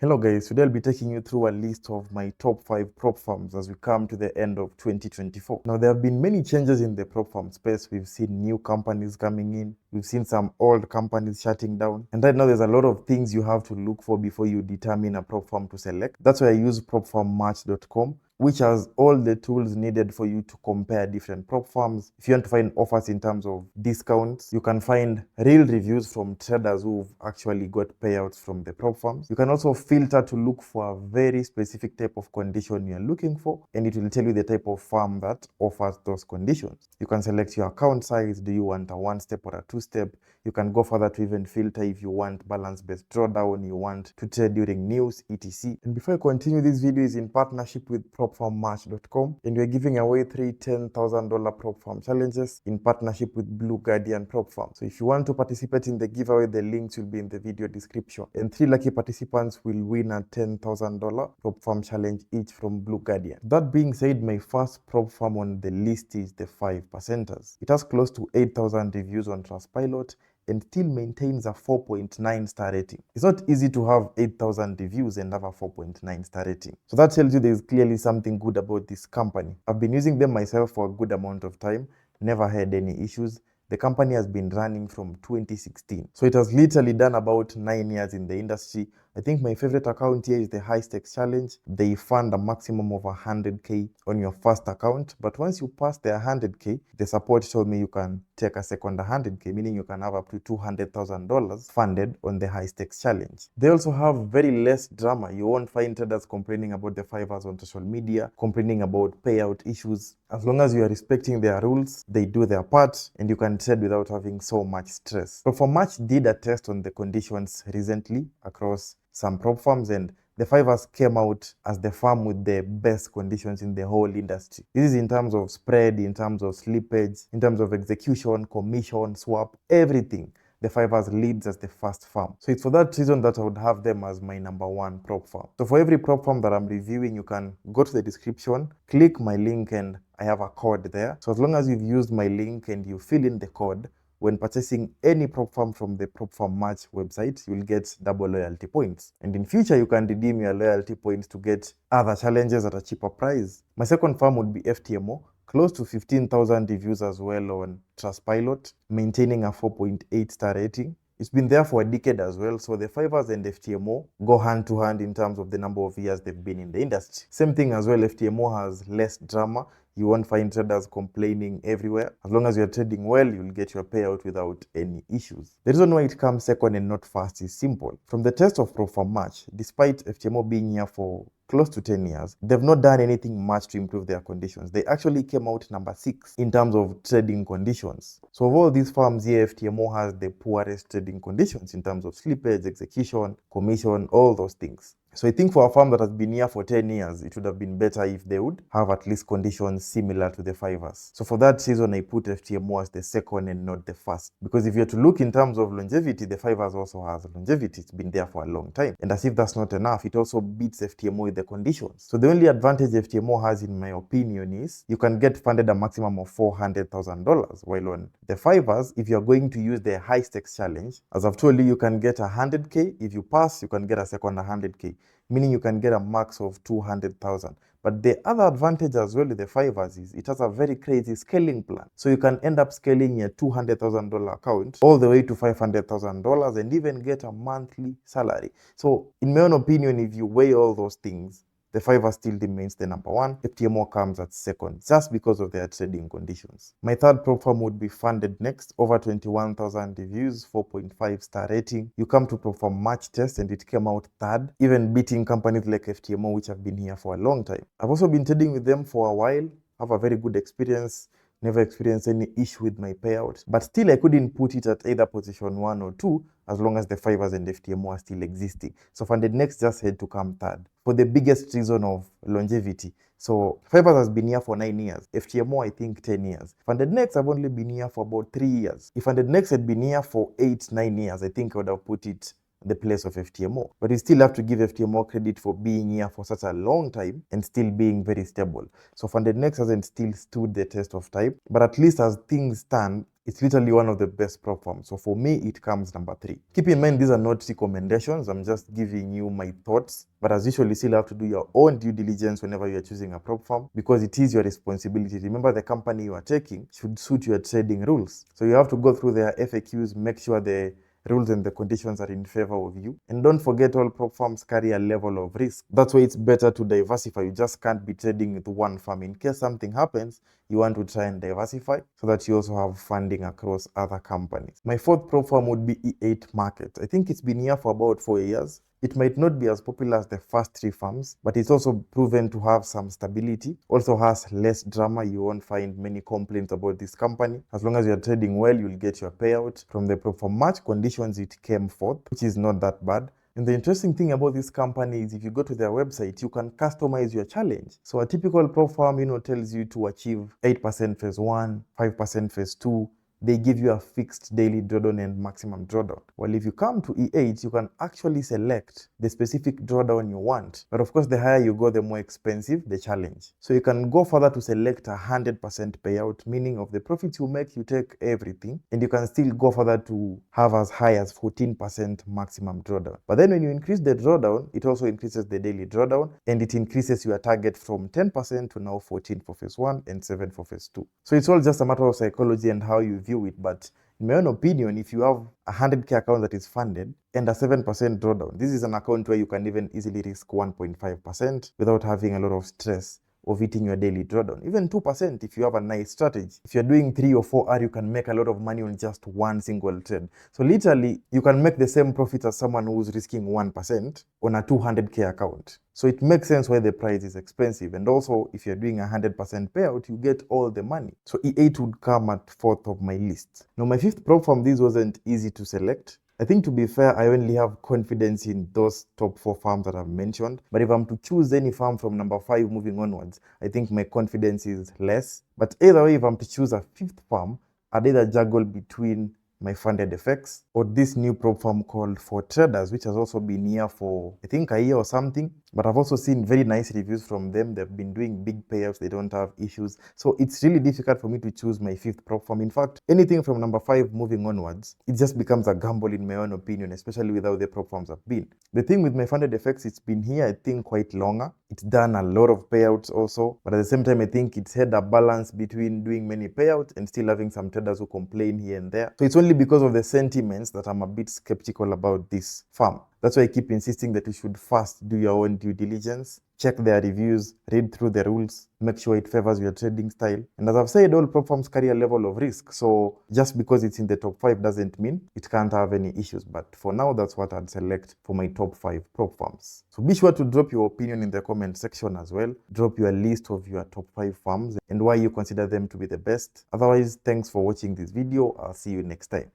Hello guys, today I'll be taking you through a list of my top 5 prop firms as we come to the end of 2024. Now there have been many changes in the prop firm space. We've seen new companies coming in, we've seen some old companies shutting down, and right now there's a lot of things you have to look for before you determine a prop firm to select. That's why I use propfirmmatch.com, which has all the tools needed for you to compare different prop firms. If you want to find offers in terms of discounts, you can find real reviews from traders who've actually got payouts from the prop firms. You can also filter to look for a very specific type of condition you're looking for, and it will tell you the type of firm that offers those conditions. You can select your account size. Do you want a 1-step or a 2-step? You can go further to even filter if you want balance-based drawdown, you want to trade during news, etc. And before I continue, this video is in partnership with PropFirmmatch.com, and we're giving away 3 $10,000 prop firm challenges in partnership with Blue Guardian Prop Firm. So if you want to participate in the giveaway, the links will be in the video description. And 3 lucky participants will win a $10,000 prop firm challenge each from Blue Guardian. That being said, my first prop firm on the list is the 5%ers. It has close to 8,000 reviews on Trustpilot and still maintains a 4.9 star rating. It's not easy to have 8,000 reviews and have a 4.9 star rating. So that tells you there's clearly something good about this company. I've been using them myself for a good amount of time, never had any issues. The company has been running from 2016. So it has literally done about 9 years in the industry. I think my favorite account here is the high stakes challenge. They fund a maximum of 100K on your first account, but once you pass the 100K, the support told me you can take a second 100K, meaning you can have up to $200,000 funded on the high stakes challenge. They also have very less drama. You won't find traders complaining about the fivers on social media, complaining about payout issues. As long as you are respecting their rules, they do their part, and you can trade without having so much stress. PropFirmmatch did a test on the conditions recently across some prop firms, and the fivers came out as the firm with the best conditions in the whole industry. This is in terms of spread, in terms of slippage, in terms of execution, commission, swap, everything. The fivers leads as the first firm. So it's for that reason that I would have them as my number 1 prop firm. So for every prop firm that I'm reviewing, you can go to the description, click my link, and I have a code there. So as long as you've used my link and you fill in the code, when purchasing any prop firm from the PropFirmmatch website, you'll get double loyalty points. And in future, you can redeem your loyalty points to get other challenges at a cheaper price. My second firm would be FTMO, close to 15,000 reviews as well on Trustpilot, maintaining a 4.8 star rating. It's been there for a decade as well, so the fivers and FTMO go hand to hand in terms of the number of years they've been in the industry. Same thing as well, FTMO has less drama. You won't find traders complaining everywhere. As long as you're trading well, you'll get your payout without any issues. The reason why it comes second and not first is simple. From the test of PropFirmmatch, despite FTMO being here for close to 10 years, they've not done anything much to improve their conditions. They actually came out number 6 in terms of trading conditions. So of all these firms here, FTMO has the poorest trading conditions in terms of slippage, execution, commission, all those things. So I think for a firm that has been here for 10 years, it would have been better if they would have at least conditions similar to the fivers. So for that reason, I put FTMO as the second and not the first. Because if you're to look in terms of longevity, the fivers also has longevity. It's been there for a long time. And as if that's not enough, it also beats FTMO with the conditions. So the only advantage FTMO has, in my opinion, is you can get funded a maximum of $400,000. While on the fivers, if you're going to use the high stakes challenge, as I've told you, you can get 100K. If you pass, you can get a second 100K. Meaning you can get a max of 200,000. But the other advantage as well with the fivers is it has a very crazy scaling plan. So you can end up scaling your $200,000 account all the way to $500,000 and even get a monthly salary. So in my own opinion, if you weigh all those things, the fiver still remains the number 1. FTMO comes at second, just because of their trading conditions. My third prop firm would be Funded Next, over 21,000 reviews, 4.5 star rating. You come to PropFirmmatch test and it came out third, even beating companies like FTMO, which have been here for a long time. I've also been trading with them for a while, have a very good experience. Never experienced any issue with my payout, but still I couldn't put it at either position 1 or 2 as long as the fivers and FTMO are still existing. So Funded Next just had to come third for the biggest reason of longevity. So fivers has been here for 9 years, FTMO I think 10 years. Funded Next have only been here for about 3 years. If Funded Next had been here for 8-9 years, I think I would have put it the place of FTMO. But you still have to give FTMO credit for being here for such a long time and still being very stable. So Funded Next hasn't still stood the test of time, but at least as things stand, It's literally one of the best prop firms. So for me, it comes number 3. Keep in mind, these are not recommendations. I'm just giving you my thoughts. But as usual, you still have to do your own due diligence whenever you're choosing a prop firm, because it is your responsibility. Remember, the company you are taking should suit your trading rules. So you have to go through their FAQs, make sure the rules and the conditions are in favor of you. And don't forget, all prop firms carry a level of risk. That's why it's better to diversify. You just can't be trading with one firm. In case something happens, you want to try and diversify so that you also have funding across other companies. My 4th prop firm would be E8 Market. I think it's been here for about 4 years. It might not be as popular as the first 3 firms, but it's also proven to have some stability. Also has less drama. You won't find many complaints about this company. As long as you're trading well, you'll get your payout. From the prop firm March conditions, it came 4th, which is not that bad. And the interesting thing about this company is if you go to their website, you can customize your challenge. So a typical prop firm, tells you to achieve 8% phase 1, 5% phase 2. They give you a fixed daily drawdown and maximum drawdown. Well, if you come to E8, you can actually select the specific drawdown you want. But of course, the higher you go, the more expensive the challenge. So you can go further to select 100% payout, meaning of the profits you make, you take everything. And you can still go further to have as high as 14% maximum drawdown. But then when you increase the drawdown, it also increases the daily drawdown, and it increases your target from 10% to now 14 for phase 1 and 7 for phase 2. So it's all just a matter of psychology and how you view it. But in my own opinion, if you have a 100K account that is funded and a 7% drawdown, this is an account where you can even easily risk 1.5% without having a lot of stress of hitting your daily drawdown. Even 2% if you have a nice strategy. If you're doing 3 or 4R, you can make a lot of money on just one single trade. So literally, you can make the same profit as someone who's risking 1% on a 200K account. So it makes sense why the price is expensive. And also, if you're doing 100% payout, you get all the money. So E8 would come at 4th of my list. Now, my 5th prop firm, this wasn't easy to select. I think, to be fair, I only have confidence in those top 4 firms that I've mentioned. But if I'm to choose any firm from number 5 moving onwards, I think my confidence is less. But either way, if I'm to choose a 5th firm, I'd either juggle between my funded FX or this new prop firm called For Traders, which has also been here for, I think, a year or something. But I've also seen very nice reviews from them. They've been doing big payouts. They don't have issues. So it's really difficult for me to choose my 5th prop firm. In fact, anything from number 5 moving onwards, it just becomes a gamble in my own opinion, especially with how the prop firms have been. The thing with my funded FX, it's been here, I think, quite longer. It's done a lot of payouts also. But at the same time, I think it's had a balance between doing many payouts and still having some traders who complain here and there. So it's only because of the sentiments that I'm a bit skeptical about this firm. That's why I keep insisting that you should first do your own due diligence, check their reviews, read through the rules, make sure it favors your trading style. And as I've said, all prop firms carry a level of risk. So just because it's in the top 5 doesn't mean it can't have any issues. But for now, that's what I'd select for my top 5 prop firms. So be sure to drop your opinion in the comment section as well. Drop your list of your top 5 firms and why you consider them to be the best. Otherwise, thanks for watching this video. I'll see you next time.